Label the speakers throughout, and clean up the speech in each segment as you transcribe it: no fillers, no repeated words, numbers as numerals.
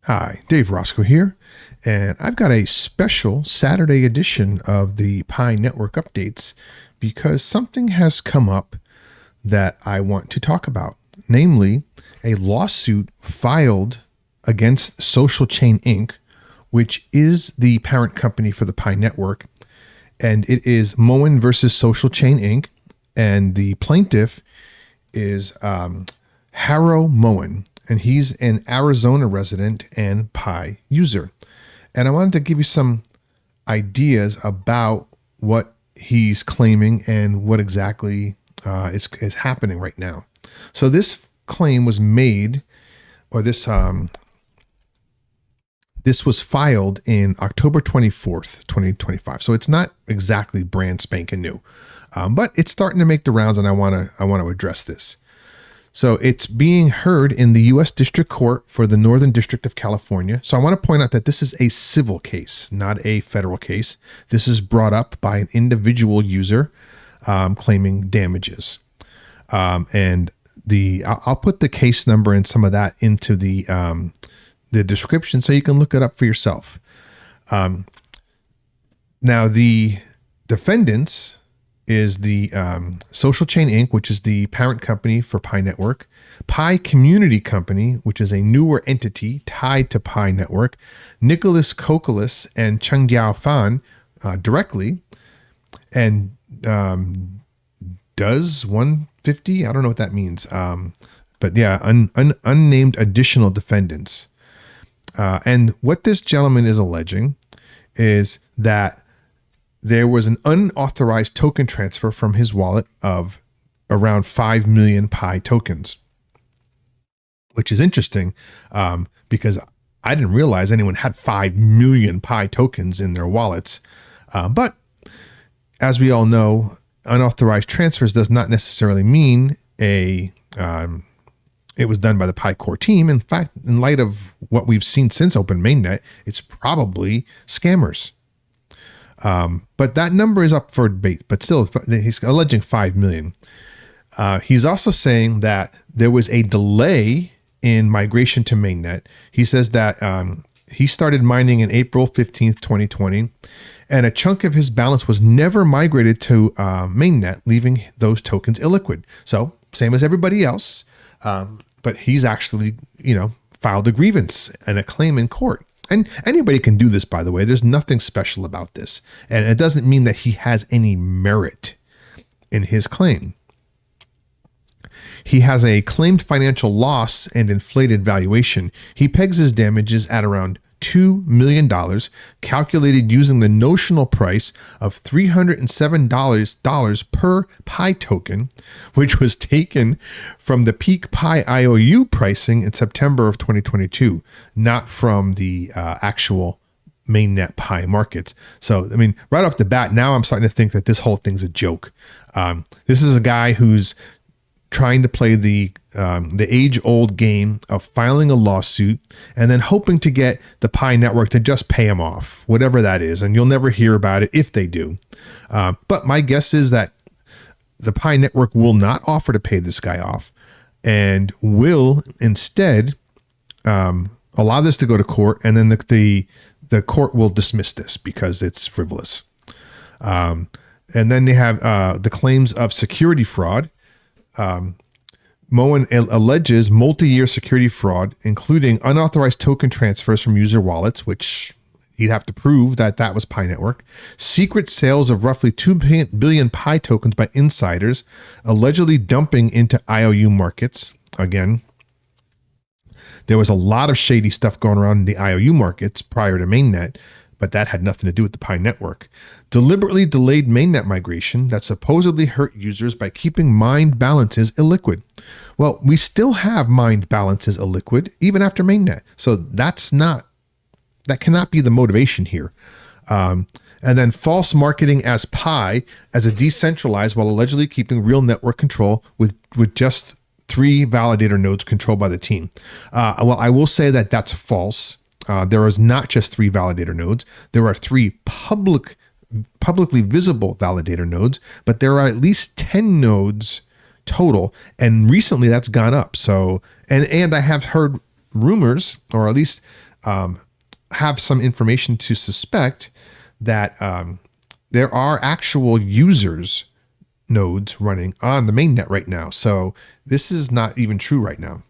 Speaker 1: Hi, Dave Roscoe here, and I've got a special Saturday edition of the Pi Network updates because something has come up that I want to talk about, namely a lawsuit filed against SocialChain Inc., which is the parent company for the Pi Network, and it is Moen versus SocialChain Inc., and the plaintiff is Harrow Moen, and he's an Arizona resident and Pi user. And I wanted to give you some ideas about what he's claiming and what exactly is happening right now. So this claim was made, or this was filed in October 24th, 2025. So it's not exactly brand spanking new, but it's starting to make the rounds, and I want to address this. So it's being heard in the U.S. District Court for the Northern District of California. So I want to point out that this is a civil case, not a federal case. This is brought up by an individual user claiming damages. And I'll put the case number and some of that into the description so you can look it up for yourself. Now, the defendants is the SocialChain Inc., which is the parent company for Pi Network, Pi Community Company, which is a newer entity tied to Pi Network, Nicholas Kokolis and Chengdiao Fan directly, and does 150? I don't know what that means. But yeah, unnamed additional defendants. And what this gentleman is alleging is that there was an unauthorized token transfer from his wallet of around 5 million Pi tokens, which is interesting because I didn't realize anyone had 5 million Pi tokens in their wallets. But as we all know, unauthorized transfers does not necessarily mean it was done by the Pi core team. In fact, in light of what we've seen since Open Mainnet, it's probably scammers. But that number is up for debate, but still he's alleging 5 million. He's also saying that there was a delay in migration to mainnet. He says that he started mining in April 15th, 2020, and a chunk of his balance was never migrated to mainnet, leaving those tokens illiquid. So same as everybody else, but he's actually, filed a grievance and a claim in court. And anybody can do this, by the way. There's nothing special about this. And it doesn't mean that he has any merit in his claim. He has a claimed financial loss and inflated valuation. He pegs his damages at around $2 million, calculated using the notional price of $307 per Pi token, which was taken from the peak Pi IOU pricing in September of 2022, not from the actual mainnet Pi markets. So, I mean, right off the bat, now I'm starting to think that this whole thing's a joke. This is a guy who's trying to play the age-old game of filing a lawsuit and then hoping to get the Pi Network to just pay him off, whatever that is. And you'll never hear about it if they do. But my guess is that the Pi Network will not offer to pay this guy off and will instead allow this to go to court, and then the court will dismiss this because it's frivolous. And then they have the claims of security fraud. Moen alleges multi-year security fraud, including unauthorized token transfers from user wallets, which he'd have to prove that that was Pi Network, secret sales of roughly 2 billion Pi tokens by insiders, allegedly dumping into IOU markets. Again, there was a lot of shady stuff going around in the IOU markets prior to mainnet, but that had nothing to do with the Pi Network. Deliberately delayed mainnet migration that supposedly hurt users by keeping mined balances illiquid. Well, we still have mined balances illiquid even after mainnet. So that cannot be the motivation here. And then false marketing as Pi as a decentralized while allegedly keeping real network control with just 3 validator nodes controlled by the team. Well, I will say that that's false. There is not just 3 validator nodes. There are 3 publicly visible validator nodes, but there are at least 10 nodes total. And recently that's gone up. So, and I have heard rumors, or at least have some information to suspect that there are actual users nodes running on the mainnet right now. So this is not even true right now.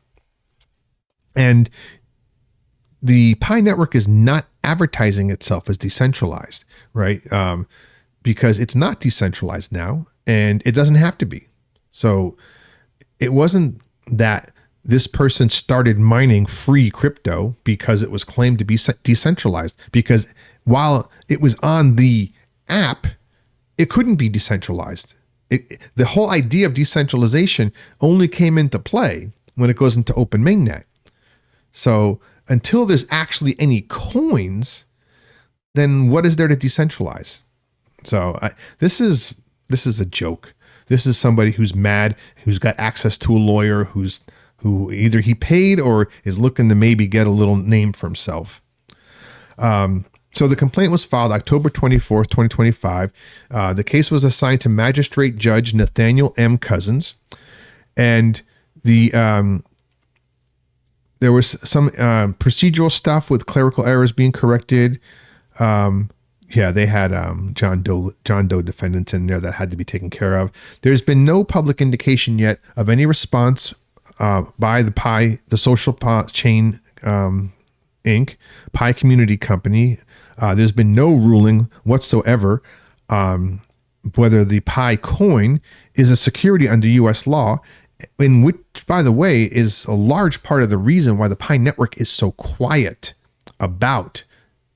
Speaker 1: And the Pi network is not advertising itself as decentralized, right? Because it's not decentralized now, and it doesn't have to be. So it wasn't that this person started mining free crypto because it was claimed to be decentralized, because while it was on the app, it couldn't be decentralized. The whole idea of decentralization only came into play when it goes into open mainnet. So until there's actually any coins, then what is there to decentralize? So this is a joke. This is somebody who's mad, who's got access to a lawyer, who either he paid or is looking to maybe get a little name for himself. So the complaint was filed October 24th, 2025. The case was assigned to Magistrate Judge Nathaniel M. Cousins. And there was some procedural stuff with clerical errors being corrected. They had John Doe defendants in there that had to be taken care of. There's been no public indication yet of any response by the SocialChain Inc., Pi Community Company. There's been no ruling whatsoever whether the Pi coin is a security under U.S. law, in which, by the way, is a large part of the reason why the Pi network is so quiet about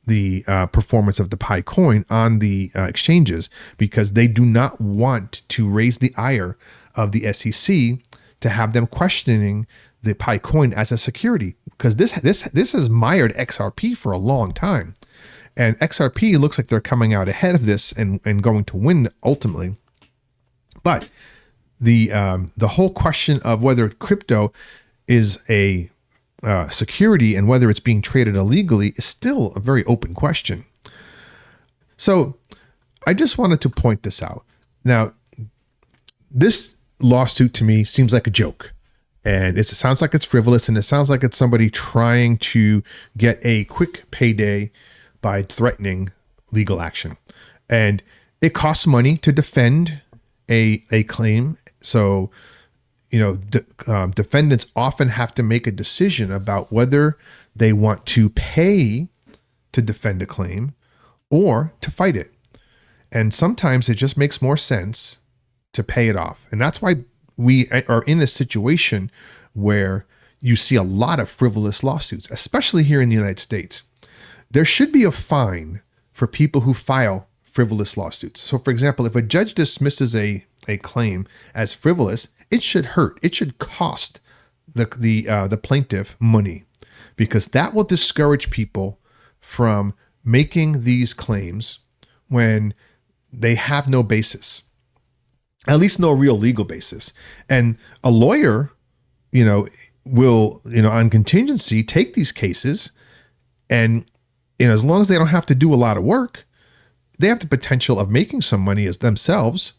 Speaker 1: the performance of the Pi coin on the exchanges, because they do not want to raise the ire of the SEC to have them questioning the Pi coin as a security, because this has mired XRP for a long time. And XRP looks like they're coming out ahead of this and going to win ultimately. But the whole question of whether crypto is a security and whether it's being traded illegally is still a very open question. So I just wanted to point this out. Now, this lawsuit to me seems like a joke. And it sounds like it's frivolous, and it sounds like it's somebody trying to get a quick payday by threatening legal action. And it costs money to defend a claim. So, defendants often have to make a decision about whether they want to pay to defend a claim or to fight it. And sometimes it just makes more sense to pay it off. And that's why we are in a situation where you see a lot of frivolous lawsuits, especially here in the United States. There should be a fine for people who file frivolous lawsuits. So, for example, if a judge dismisses a claim as frivolous, it should hurt. It should cost the plaintiff money, because that will discourage people from making these claims when they have no basis, at least no real legal basis. And a lawyer, will, on contingency, take these cases, and as long as they don't have to do a lot of work, they have the potential of making some money as themselves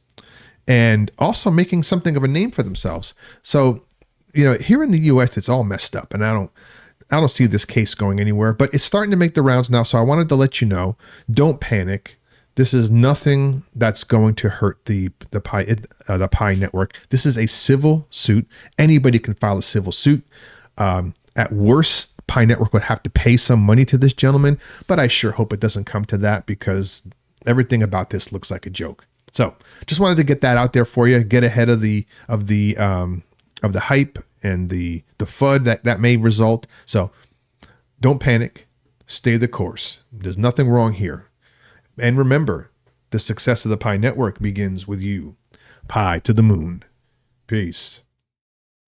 Speaker 1: and also making something of a name for themselves. So, here in the US, it's all messed up, and I don't see this case going anywhere, but it's starting to make the rounds now. So I wanted to let you know, don't panic. This is nothing that's going to hurt the Pi network. This is a civil suit. Anybody can file a civil suit. At worst, Pi network would have to pay some money to this gentleman, but I sure hope it doesn't come to that, because everything about this looks like a joke. So just wanted to get that out there for you, get ahead of the hype and the FUD that may result. So don't panic, stay the course. There's nothing wrong here. And remember, the success of the Pi network begins with you. Pi to the moon. Peace.